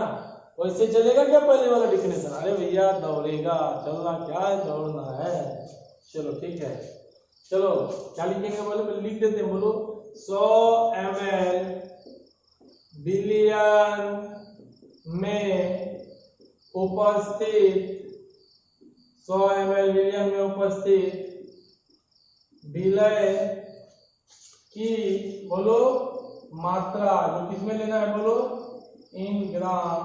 वैसे चलेगा क्या पहले वाला डिफिनेशन? अरे भैया दौड़ेगा, चलना क्या है, दौड़ना है। चलो ठीक है, चलो क्या लिखेंगे? बोले पहले लिख देते हैं। बोलो 100 ml बिलियन में उपस्थित, 100 ml बिलियन में उपस्थित विलय की बोलो मात्रा, जो किसमें लेना है बोलो, इन ग्राम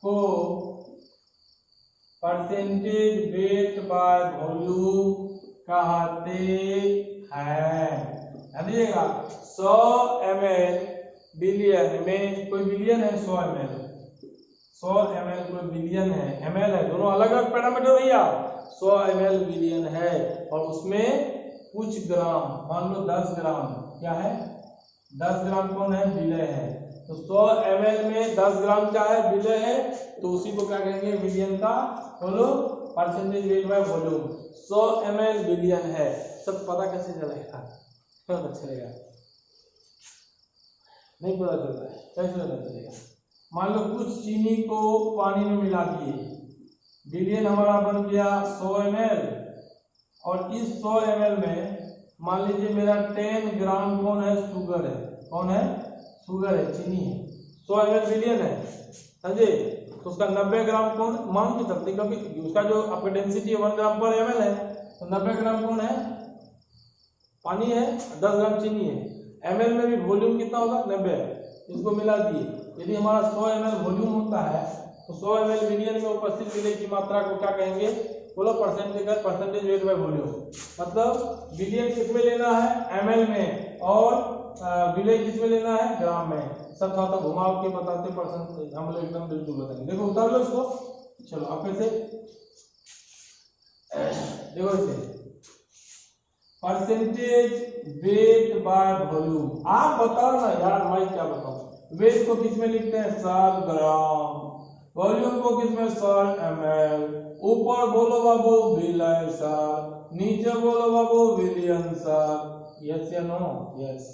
को परसेंटेज वेट बाय वॉल्यूम कहते हैं। ध्यान दीजिएगा, 100 ml बिलियन में, कोई बिलियन है 100 ml, 100 ml कोई बिलियन है, ml है, दोनों अलग अलग पैरामीटर भैया। 100 ml बिलियन है और उसमें कुछ ग्राम, मान लो 10 ग्राम, क्या है 10 ग्राम कौन है, विलय है। तो 100 ml में 10 ग्राम क्या है, विलय है, तो उसी को क्या कहेंगे, विलियन का बोलो percentage weight by volume. 100 ml billion है, सब पता कैसे चलेगा, पता चलेगा नहीं, पता चलता है, कैसे पता चलेगा। मान लो कुछ चीनी को पानी में मिला दिए, बिलियन हमारा बन गया 100 ml, और इस 100 ml में मान लीजिए मेरा 10 ग्राम कौन है, शुगर है, कौन है, शुगर है, चीनी है, 100 ml बिलियन है, समझे। तो उसका 90 ग्राम कौन मान के सकते, क्योंकि उसका जो आपका डेंसिटी है 1 ग्राम पर ml है, तो 90 ग्राम कौन है, पानी है, 10 ग्राम चीनी है। ml में भी वॉल्यूम कितना होगा, 90, इसको मिला दिए। यदि हमारा 100 ml वॉल्यूम होता है तो 100 ml बिलियन में उपस्थित विलय की मात्रा को क्या कहेंगे, बोलो परसेंटेज वेट बाय वॉल्यूम। मतलब बिलियन किस में लेना है, ml में, और विलय किस में लेना है, ग्राम में। सब थोड़ा घुमाव के बताते परसेंटेज, हम लोग एकदम बिल्कुल बताएंगे। देखो उतार लो इसको, चलो आप कैसे देखो, इसे परसेंटेज वेट बाय वॉल्यूम। आप बताओ ना यार, मैं क्या बताऊं। वेट को किस में लिखते हैं, 100 ग्राम, वॉल्यूम को किस में, 100 ml। ऊपर बोलो बाबू विलय सर, नीचे बोलो बाबू विलियन सर। यस या नो, यस।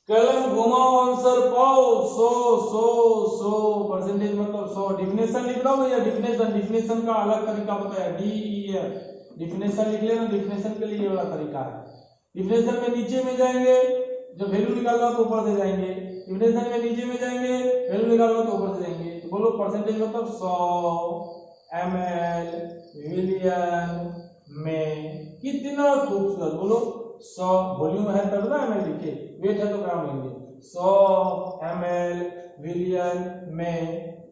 कलम घुमाओ, आंसर पाओ। 100 परसेंटेज मतलब 100। डिफिनेशन लिख रहा हूं भैया, डिफिनेशन का अलग तरीका बताया, DEF डिफिनेशन लिख लेना, डिफिनेशन के लिए ये वाला तरीका है। डिफिनेशन में नीचे में जाएंगे, जब वैल्यू निकालना तो ऊपर से जाएंगे, डिफिनेशन में नीचे में जाएंगे, वैल्यू निकालना तो ऊपर से जाएंगे। तो बोलो परसेंटेज मतलब 100 ml विलियन में, कितना खूबसूरत, बोलो 100 वॉल्यूम है तब ना ml लिखे, वेट है तो ग्राम लेंगे। 100 ml विलियन में,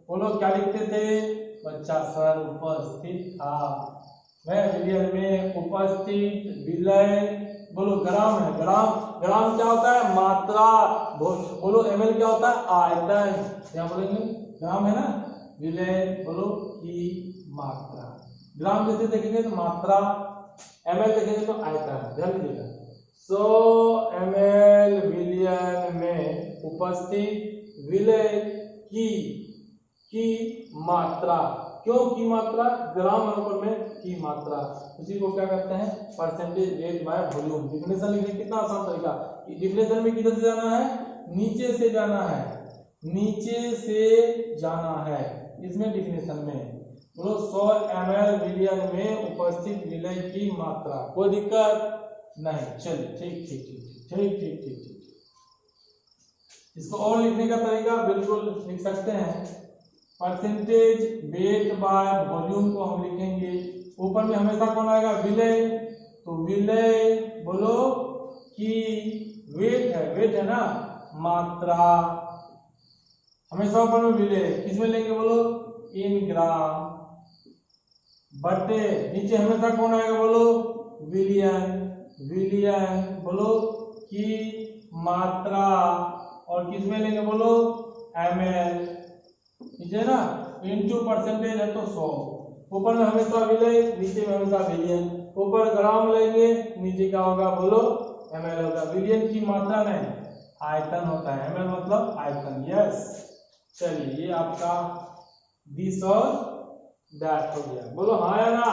बोलो क्या लिखते थे बच्चा, सर उपस्थित था, मैं विलियन में उपस्थित विलय, बोलो ग्राम है, ग्राम क्या होता है, मात्रा, बोलो ml क्या होता है, आयतन, क्या बोलेंगे, ग्राम है ना, विलय बोलो की मात्रा। ग्राम जैसे देखेंगे तो मात्रा, ml देखेंगे तो आयतन। ध्यान दीजिएगा, 100 ml विलियन में उपस्थित विलय की मात्रा, क्यों की मात्रा, ग्राम अनुपात में की मात्रा, उसी को क्या कहते हैं, percentage weight by volume. Definition लिखने कितना आसान तरीका। डिफिनेशन में किधर से जाना है, नीचे से जाना है, नीचे से जाना है इसमें डिफिनेशन में। बोलो 100 ml विलियन में उपस्थित विलय की मात्रा, कोई दिक्कत नहीं। चलिए ठीक ठीक ठीक ठीक ठीक ठीक ठीक ठीक। इसको और लिखने का तरीका बिल्कुल लिख सकते हैं, परसेंटेज वेट बाय वॉल्यूम को हम लिखेंगे, ऊपर में हमेशा कौन आएगा, विलय, तो विलय बोलो कि वेट है ना, मात्रा, हमेशा ऊपर में विलय किसमें लेंगे, बोलो इन ग्राम, बटे नीचे हमेशा कौन आएगा, बोलो विलियन बोलो की मात्रा, और किसमें लेंगे, बोलो ml, नीचे ना, इनटू परसेंटेज है तो 100, ऊपर में हमेशा विलय, नीचे में हमेशा विलियन, ऊपर ग्राम लेंगे, नीचे क्या होगा, बोलो ml होगा। विलियन की मात्रा नहीं, आयतन होता है, ml मतलब आयतन। यस, चलिए ये आपका दिस और दैट हो गया, बोलो हाँ या ना,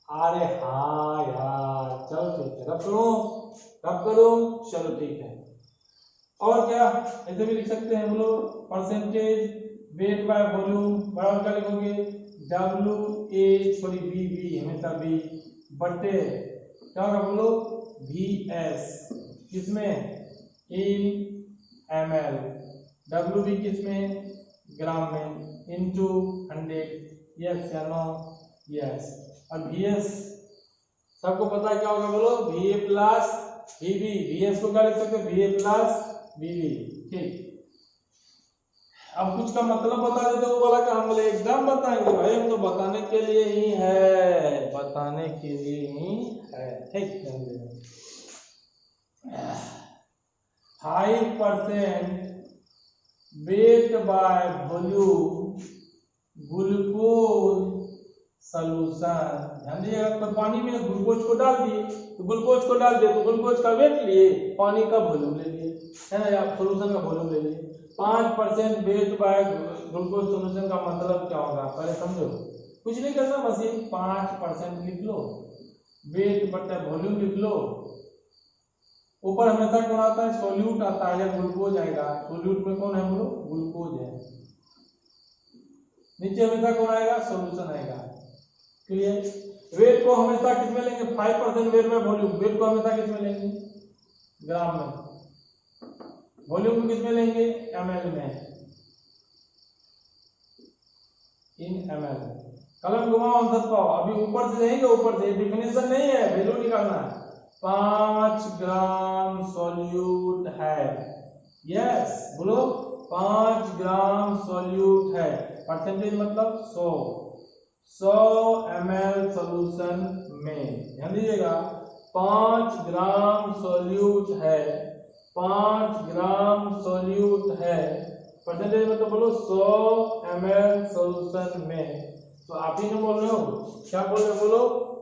अरे हाँ यार, चलो ठीक है, रब करो, चलो ठीक है। और क्या ऐसे भी लिख सकते हैं, बोलो परसेंटेज वेट बाय वॉल्यूम बराबर क्या लिखोगे, V हमेशा V बटे क्या होगा, बोलो VS, किसमें, इन ml, WB किसमें, ग्राम में, इनटू 100। यस या नो, यस। और VS सबको पता है क्या होगा, बोलो VA प्लस VB। VS को क्या लिख सकते हैं, VA प्लस VB। ठीक, अब कुछ का मतलब बता देते हो, बोला कि हम बोले एकदम बताएंगे भाई, हम तो बताने के लिए ही है, बताने के लिए ही है। ठीक, 5% weight by volume glucose solution. ध्यान दीजिएगा, तो पानी में ग्लूकोज को डाल दिए, तो ग्लूकोज को डाल दिए तो ग्लूकोज का वेट लिए, पानी का वॉल्यूम ले लिए, है ना, या सॉल्यूशन का वॉल्यूम ले लिए। 5% वेट बाय ग्लूकोज सॉल्यूशन का मतलब क्या होगा, पहले समझो। कुछ नहीं करना, बस ये 5% लिख लो, वेट बटा वॉल्यूम लिख लो। ऊपर हमेशा कौन आता है, सोल्यूट आता है, या ग्लूकोज आएगा। सोल्यूट में कौन है, बोलो ग्लूकोज है। नीचे हमेशा कौन आएगा, सॉल्यूशन आएगा। क्लियर। वेट को हमेशा किस में लेंगे, 5% वेट में वॉल्यूम। वेट को हमेशा किस में लेंगे, ग्राम में। वॉल्यूम को किस में लेंगे, ml में, इन ml। कलम घुमाओ आंसर पाओ। अभी ऊपर से लेंगे, ऊपर से, डिफिनेशन नहीं है, वैल्यू निकालना है। 5 ग्राम सॉल्यूट है, यस बोलो 5 ग्राम सॉल्यूट है। परसेंटेज मतलब 100 ml सॉल्यूशन में। ध्यान दीजिएगा, 5 ग्राम सॉल्यूट है, 5 ग्राम सॉल्यूट है, परसेंटेज मतलब बोलो 100 ml सॉल्यूशन में। तो आप ही ने बोल रहे हो, क्या बोल रहे हो, बोलो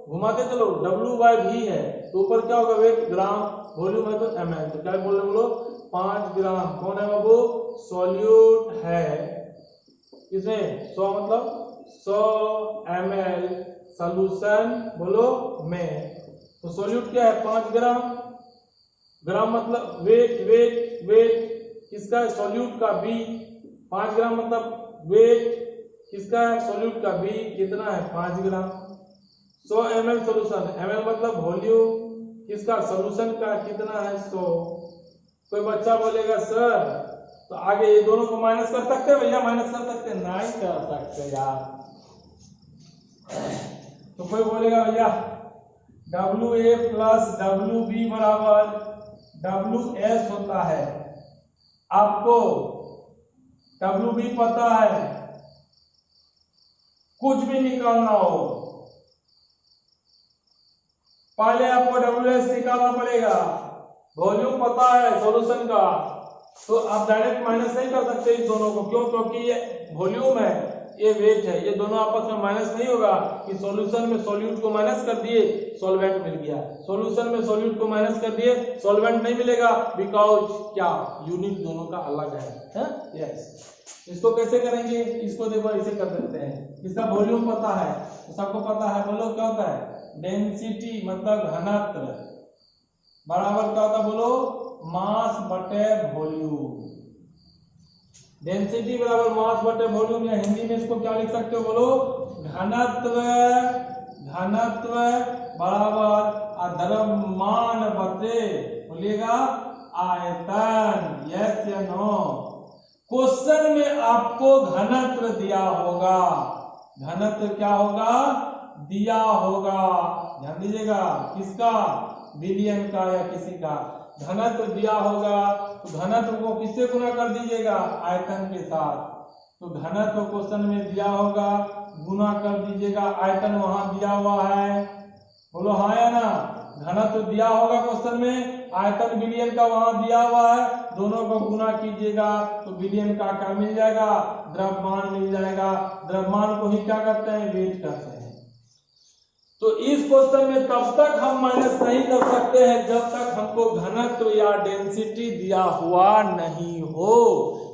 घुमा के चलो। W/V है तो ऊपर क्या होगा, वेट ग्राम, वॉल्यूम है तो ml, तो क्या बोल रहे हो, बोलो 5 ग्राम कौन है बाबू, सॉल्यूट है। इसमें 100 मतलब 100 ml सॉल्यूशन बोलो में। तो सॉल्यूट क्या है, 5 ग्राम। ग्राम मतलब वेट, वेट वेट किसका है, सॉल्यूट का B। 5 ग्राम मतलब वेट किसका है, सॉल्यूट का B। कितना है, 5 ग्राम। 100 ml सॉल्यूशन, ml मतलब वॉल्यूम किसका, सॉल्यूशन का। कितना है, 100। कोई बच्चा बोलेगा सर तो आगे ये दोनों को माइनस कर सकते हैं भैया, माइनस कर सकते हैं, नहीं कर सकते यार। तो कोई बोलेगा भैया WA प्लस WB बराबर WS होता है। आपको WB पता है, कुछ भी निकालना हो पहले आपको WS निकालना पड़ेगा। वॉल्यूम पता है सॉल्यूशन का, तो आप डायरेक्ट माइनस नहीं कर सकते इस दोनों को। क्यों, क्योंकि ये वॉल्यूम है, ये वेट है, ये दोनों आपस में माइनस नहीं होगा कि सॉल्यूशन में सॉल्यूट को माइनस कर दिए सॉल्वेंट मिल गया, सॉल्यूशन में सॉल्यूट को माइनस कर दिए सॉल्वेंट नहीं मिलेगा, बिकॉज क्या, यूनिट दोनों का अलग है। यस, इसको कैसे करेंगे, इसको देखो ऐसे कर देते हैं। इसका वॉल्यूम पता है तो सबको पता है, बोलो क्या होता है, डेंसिटी मतलब घनत्व बराबर क्या होता है, बोलो मास बटे वॉल्यूम। डेंसिटी बराबर मास बटे वॉल्यूम, या हिंदी में इसको क्या लिख सकते हो, बोलो घनत्व। घनत्व बराबर द्रव्यमान बटे, बोलिएगा आयतन। यस या नो। क्वेश्चन में आपको घनत्व दिया होगा, घनत्व क्या होगा, दिया होगा। ध्यान दीजिएगा, किसका, बिलियन का या किसी का घनत्व दिया होगा, तो घनत्व को किससे गुना कर दीजिएगा, आयतन के साथ। तो घनत्व क्वेश्चन में दिया होगा, गुना कर दीजिएगा, आयतन वहां दिया हुआ है, बोलो हाँ या ना। घनत्व दिया होगा क्वेश्चन में, आयतन बिलियन का वहां दिया हुआ है, दोनों को गुना कीजिएगा तो बिलियन का क्या मिल जाएगा, द्रव्यमान मिल जाएगा। द्रव्यमान को ही क्या करते हैं, वेट करते हैं। तो इस क्वेश्चन में तब तक हम माइनस नहीं कर सकते हैं जब तक हमको घनत्व या डेंसिटी दिया हुआ नहीं हो।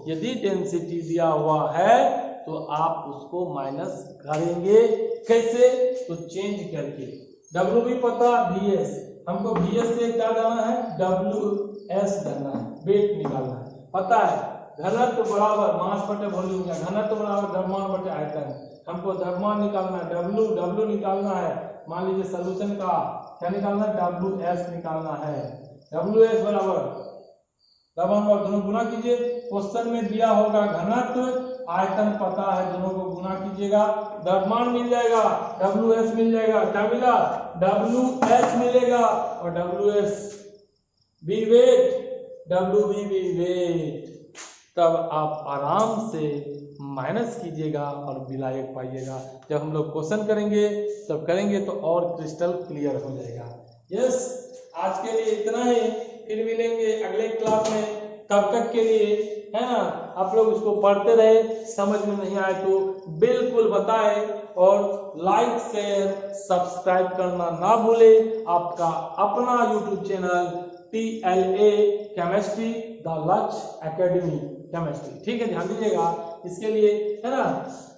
यदि डेंसिटी दिया हुआ है तो आप उसको माइनस करेंगे, कैसे, तो चेंज करके। W भी पता, VS, हमको VS से क्या जाना है, WS जाना है, वेट निकालना है, पता है। घनत्व बराबर मास बटे वॉल्यूम, या घनत्व बराबर द्रव्यमान बटे आयतन। हमको द्रव्यमान निकालना है, W निकालना है। मान लीजिए सॉल्यूशन का क्या निकालना है, WS निकालना है। WS बराबर द्रव्यमान दोनों गुना कीजिए। क्वेश्चन में दिया होगा घनत्व, आयतन पता है, दोनों को गुना कीजिएगा, द्रव्यमान मिल जाएगा, WS मिल जाएगा, क्या मिला, WH मिलेगा, और WS भी वेट, WB भी वेट। तब आप आराम से माइनस कीजिएगा और विलायक पाइएगा। जब हम लोग क्वेश्चन करेंगे तब करेंगे तो और क्रिस्टल क्लियर हो जाएगा। यस, आज के लिए इतना ही, फिर मिलेंगे अगले क्लास में। तब तक के लिए, है ना, आप लोग इसको पढ़ते रहे, समझ में नहीं आए तो बिल्कुल बताएं, और लाइक शेयर सब्सक्राइब करना ना भूले। आपका अपना YouTube channel TLA chemistry, the लक्ष्य एकेडमी केमिस्ट्री, ठीक है, ध्यान दीजिएगा इसके लिए, है ना।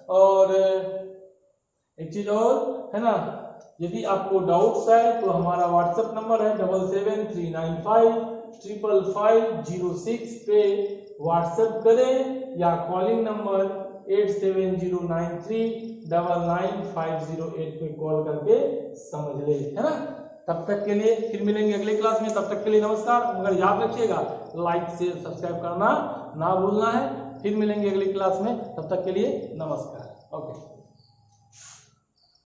और एक चीज और, है ना, यदि आपको डाउट्स है तो हमारा व्हाट्सएप नंबर है 7739555506 पे व्हाट्सएप करें, या कॉलिंग नंबर 8709399508 पे कॉल करके समझ ले, है ना। तब तक के लिए फिर मिलेंगे अगले क्लास में। तब तक के लिए नमस्कार। मगर याद रखिएगा लाइक शेयर सब्सक्राइब करना ना भूलना है। फिर मिलेंगे अगली क्लास में, तब तक के लिए नमस्कार। ओके।